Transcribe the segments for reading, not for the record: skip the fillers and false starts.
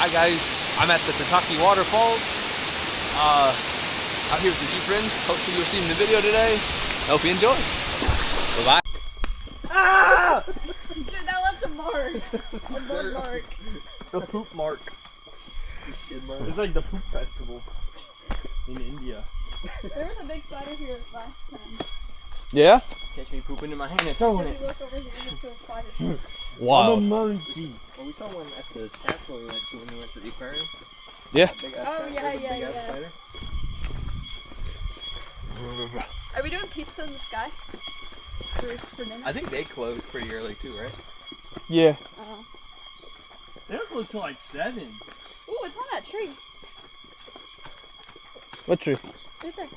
Hi guys, I'm at the Kentucky waterfalls. Out here with a few friends. Hopefully you'll see in the video today. Hope you enjoy. Bye bye. Ah! Dude, that left a mark. A blood mark. The poop mark. It's like the poop festival in India. There was a big spider here last time. Yeah? Catch me pooping in my hand and throwing If it. you look over here, there's a spider. Wow. I'm a monkey. Well, we saw one at the castle we went to when we went to the aquarium. Yeah. Oh, yeah. Are we doing pizza in the sky? For dinner? I think they closed pretty early too, right? Yeah. Oh. They're closed till like 7. Ooh, it's on that tree. What tree? Right there.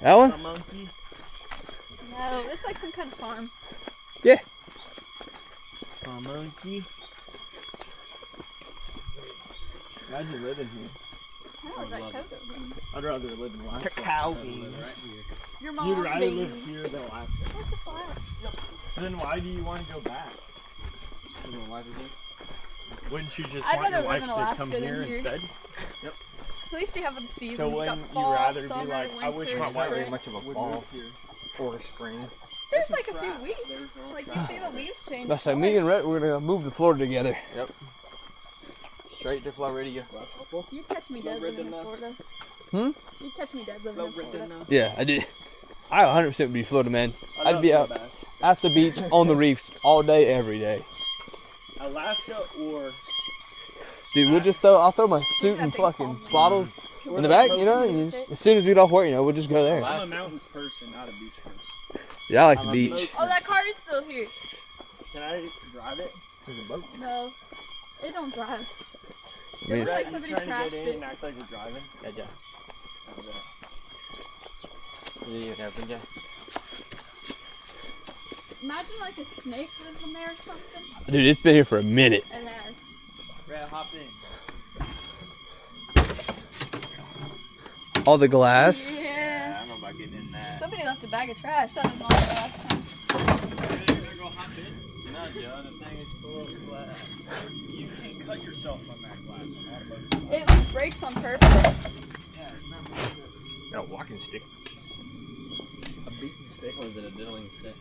That one? A monkey. No, it's like some kind of farm. Yeah. A monkey. Imagine living here. Oh, that cocoa beans. I'd rather live in Alaska. Cacao than live beans. right here. Your You'd mom's rather beans. live here than Alaska. What's the flower? So then why do you want to go back? Wouldn't you just I'd want your rather live wife in to Alaska come than here here. instead? At least you have the seasons. So You got wouldn't you fall, rather summer, be like, I wish winter, my wife spring. was much of a fall or a spring? There's like a few weeks. Like you see the leaves change. That's like me and Rhett, we're gonna move to Florida together. Yep. Straight to Florida. You catch me dead living in Florida. Hmm? You catch me dead living in Florida. Yeah, I did. I 100% would be Florida, man. I'd be out at the beach, on the reefs, all day, every day. Alaska or... Dude, we'll just I'll throw my suit and fucking bottles in the back, you know, and as soon as we get off work, you know, we'll just go there. I'm a mountains person, not a beach person. Yeah, I like the beach. Oh, that car is still here. Can I drive it? There's a boat. No, it don't drive. I mean, It looks like You somebody trying to crashed get in it. and act like we're driving? Yeah. How's that? Did it even open yet? Imagine like a snake lives in there or something. dude, it's been here for a minute. It has. Brad, hop in. All the glass. Yeah. I don't know about getting in that. Somebody left a bag of trash. That was not the last time. You're gonna go hop in? No, Joe, the thing is full of glass. You can't cut yourself on that glass. On automotive. It like breaks on purpose. Yeah, it's not good. No, walking stick. A beating stick or is it a diddling stick?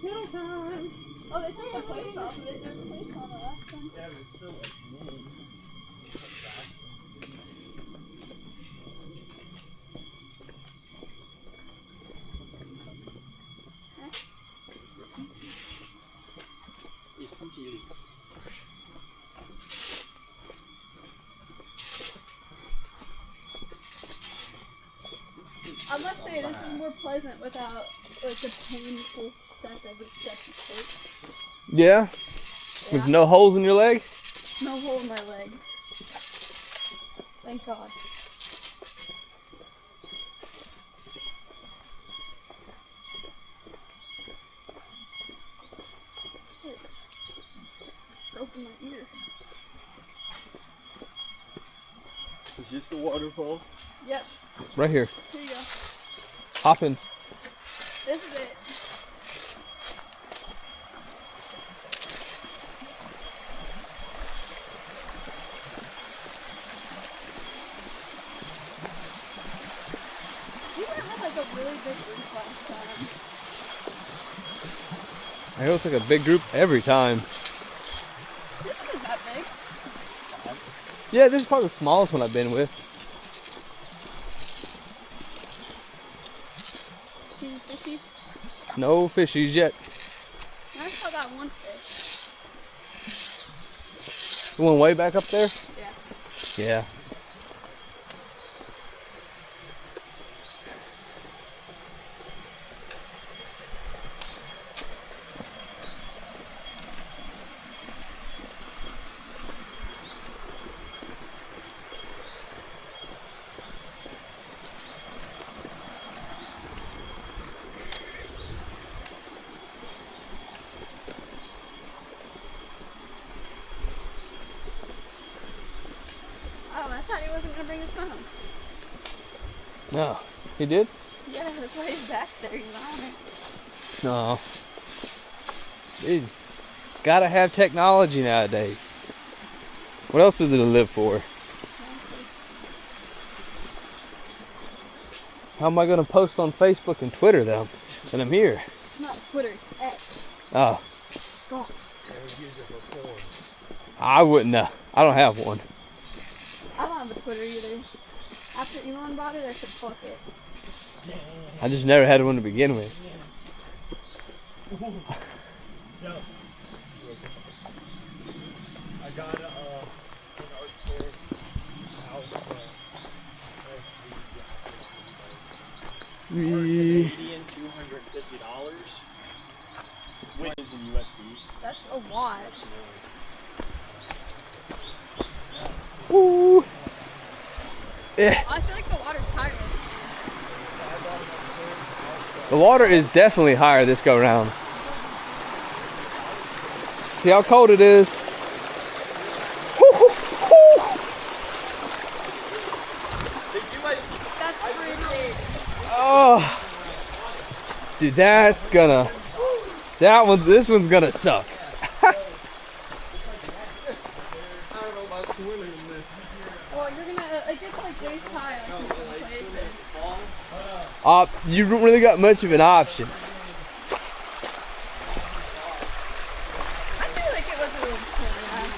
Diddle time. Oh, they took the place off of it. There's a place on it last time. Yeah, but it's still like me. I must say, this is more pleasant without like the painful step every step you take. Yeah? With no holes in your leg? No hole in my leg. Thank God. Shit. Broken my ear. Is this the waterfall? Yep, Right here. here you go. Hop in. This is it. We had like a really big roof last time. I go with like a big group every time. This isn't that big. Yeah, this is probably the smallest one I've been with. See the fishies? No fishies yet. I saw that one fish. The one way back up there? Yeah. Yeah. Oh, I thought he wasn't gonna bring his phone. No. He did? Yeah, that's why he's back there. He's on it. No. Dude, gotta have technology nowadays. What else is it to live for? How am I gonna post on Facebook and Twitter though? And I'm here. Not Twitter, it's X. Oh. God. I wouldn't know. I don't have one. I don't have a Twitter either. After Elon bought it, I said fuck it. I just never had one to begin with. I got an art tour house. Canadian $250. Which is in USD. That's a lot. Woo! Yeah. I feel like the water's higher. The water is definitely higher this go round. See how cold it is? That's frigid. Oh, dude, this one's gonna suck. Well, you're gonna, it gets like waist high like in some places. You don't really got much of an option. I feel like it was a little chilly last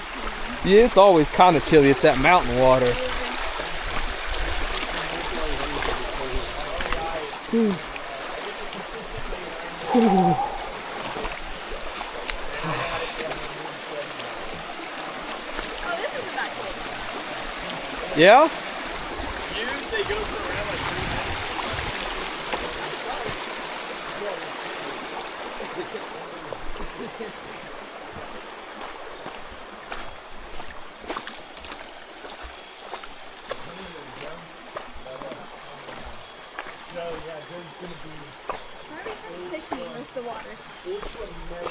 time. Yeah, it's always kind of chilly. It's that mountain water. Oh, this isn't that cold. Yeah? Views, they go for around like 3 Why are we trying to pick me with the water?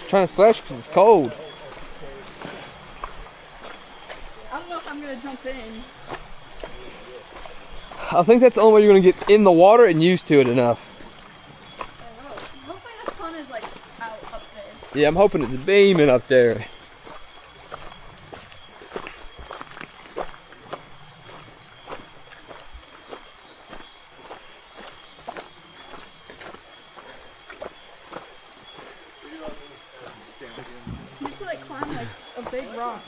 Trying to splash because it's cold. I don't know if I'm gonna jump in. I think that's the only way you're gonna get in the water and used to it enough. I don't know. Hopefully the sun is like out up there. Yeah, I'm hoping it's beaming up there. You need to like climb like a big rock.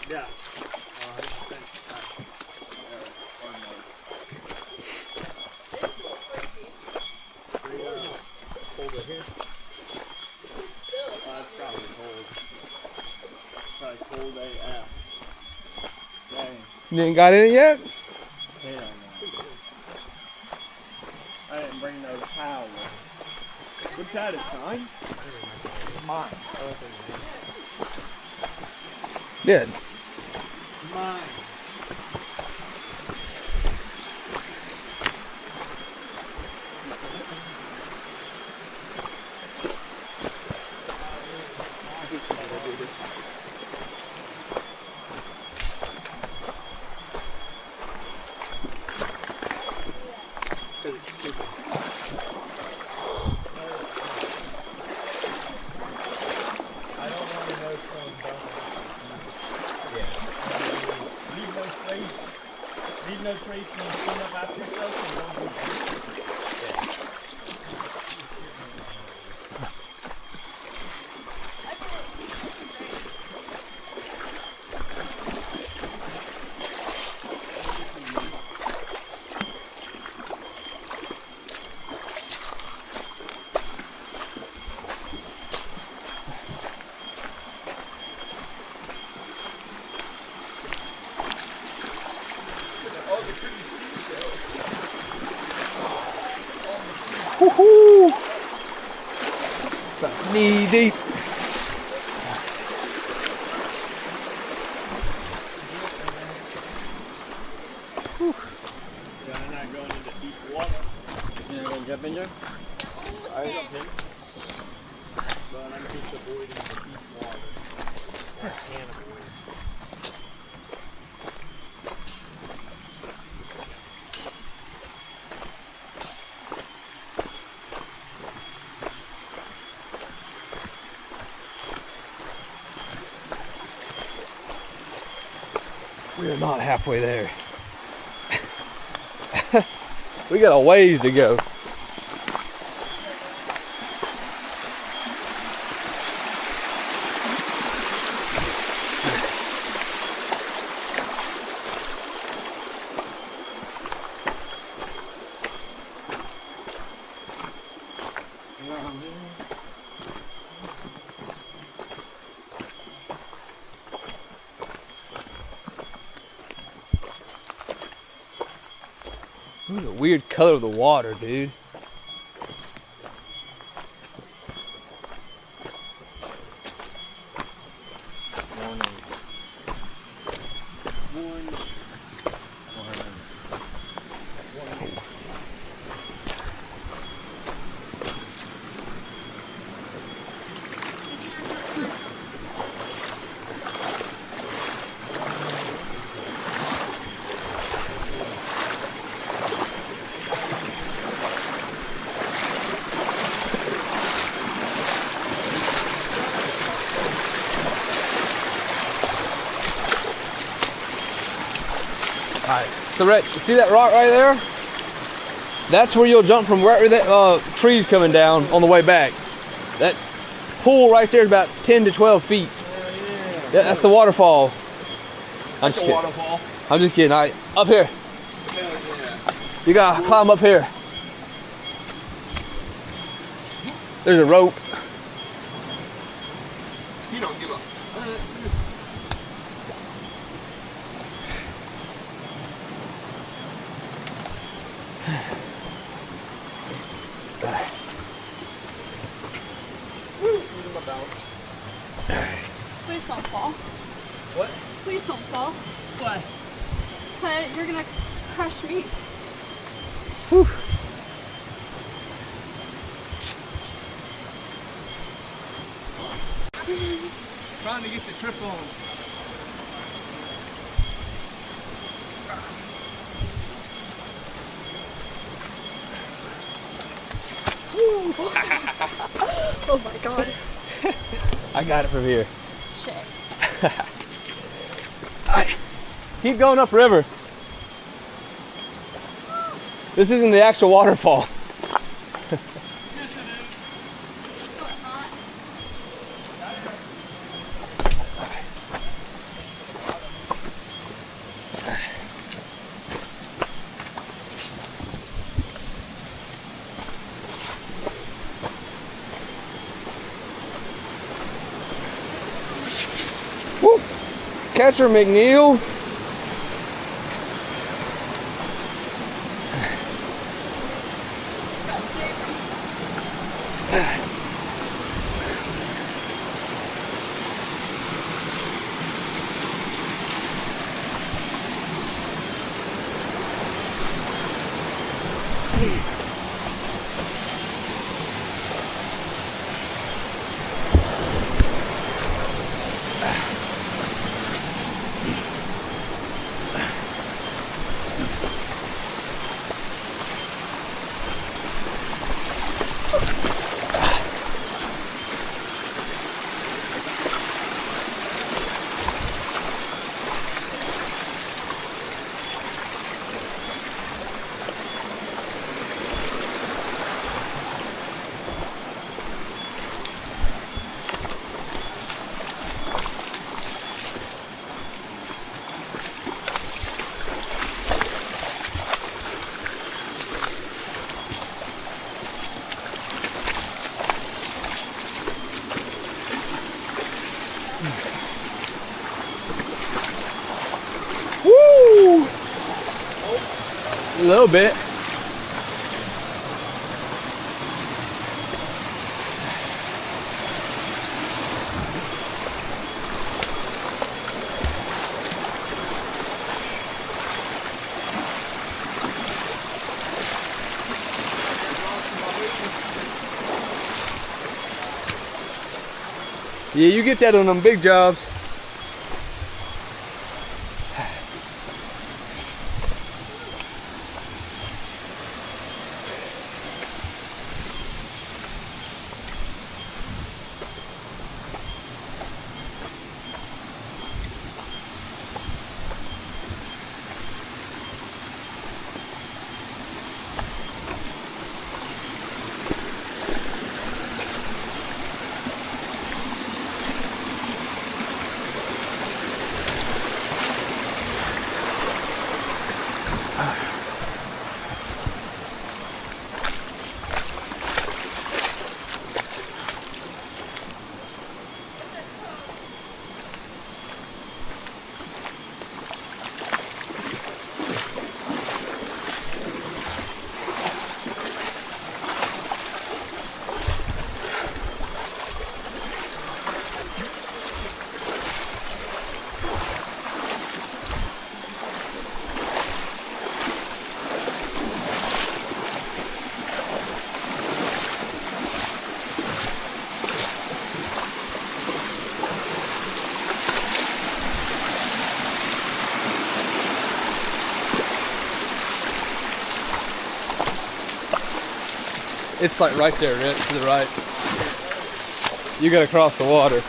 Yeah. That's probably cold. Probably cold AF. Dang. You ain't got in it yet? Hell no. I didn't bring no towel. What's that, a sign? It's mine. Good. Mine. I don't want to know some Leave no trace. Leave no trace and clean up after yourself and don't do that. Woohoo! About knee deep. Yeah, I'm not going into deep water. You're not going to jump in there? I jump in. But I'm just avoiding the deep water. I can avoid it. We are not halfway there. We got a ways to go. Look at the weird color of the water, dude. Alright, so Rhett, you see that rock right there? That's where you'll jump from wherever that tree's coming down on the way back. That pool right there is about 10 to 12 feet. Yeah, that's the waterfall. I'm just kidding. Waterfall. I'm just kidding. Alright, up here. You gotta climb up here. There's a rope. You don't give up. Please don't fall. What? Please don't fall. What? So you're gonna crush me. Whew. Trying to get the trip on. Oh my god. I got it from here. Shit. Alright, keep going upriver. This isn't the actual waterfall. Yes, it is. No, it's not. Woo. Catcher McNeil. Woo! A little bit. Yeah, you get that on them big jobs. It's like right there, Rich, to the right. You gotta cross the water.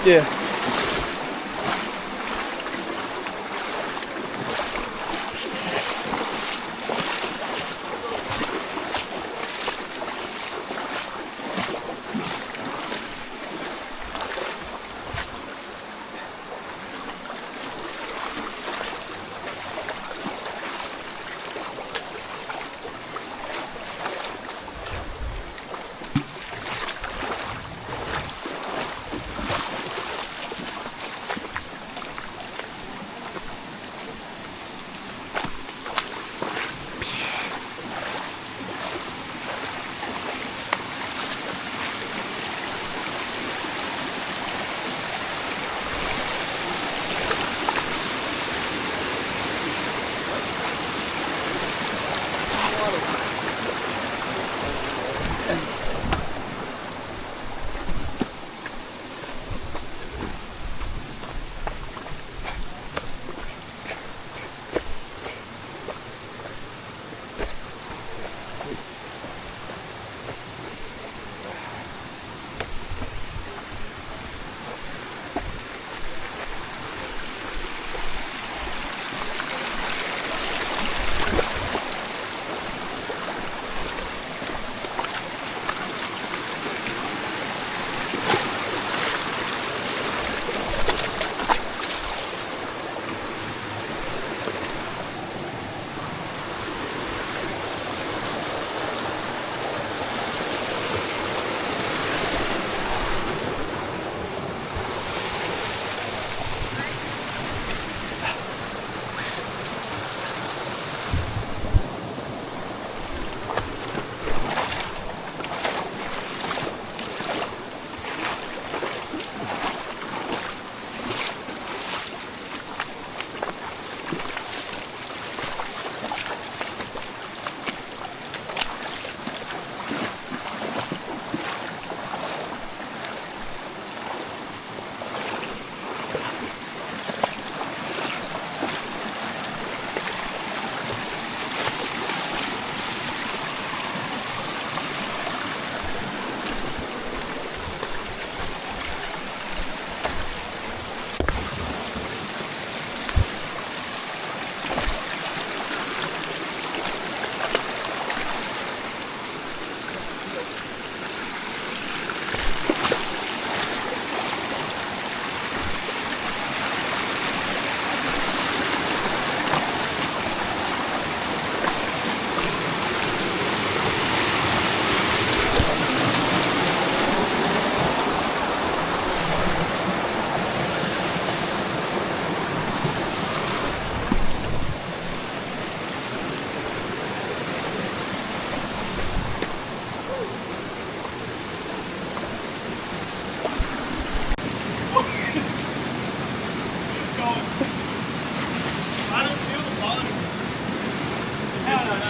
Yeah.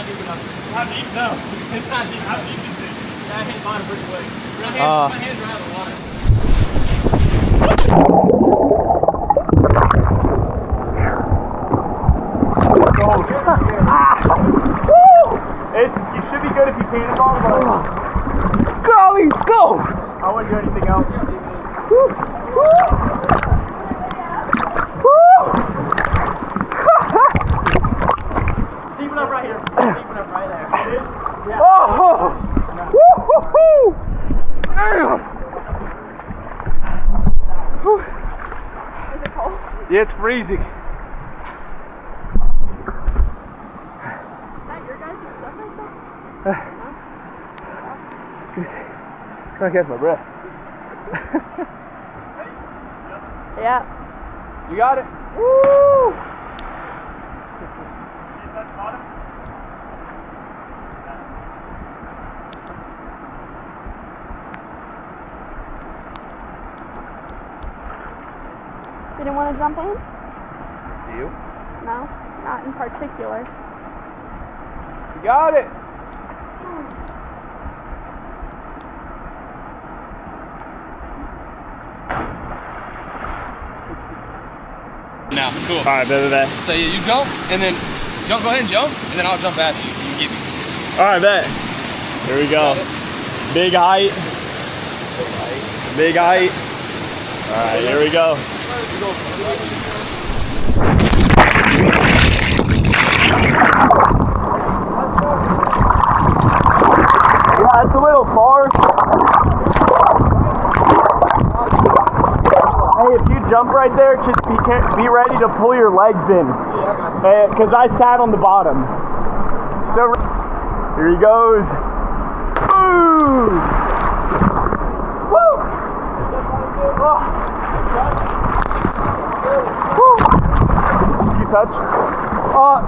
deep enough. How deep? No. It's not deep. How deep is it? I hit bottom pretty quick. My hands are out of the water. You should be good if you cannonball, but Golly, go! I wouldn't do anything else. Deep enough right here. Deep enough right there. Yeah. Oh! Woo-hoo-hoo! Damn! Is it cold? Yeah, it's freezing. Is that your guys' stuff right there? Trying to catch my breath. Yeah. You got it? Woo! You didn't want to jump in? You? No, not in particular. You got it. Now, cool. All right, bet. So yeah, you jump, and then go ahead and jump, and then I'll jump after you. You get me. All right, bet. Here we go. Big height. Big height. All right, here we go. Yeah, it's a little far. Hey, if you jump right there, just be ready to pull your legs in. Because I sat on the bottom. So here he goes. Ooh. Woo! Oh. Woo. Did you touch?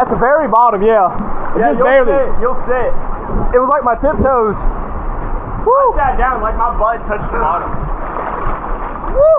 At the very bottom, yeah. Yeah, you'll sit. It was like my tiptoes. Woo! I sat down like my butt touched the bottom. Woo!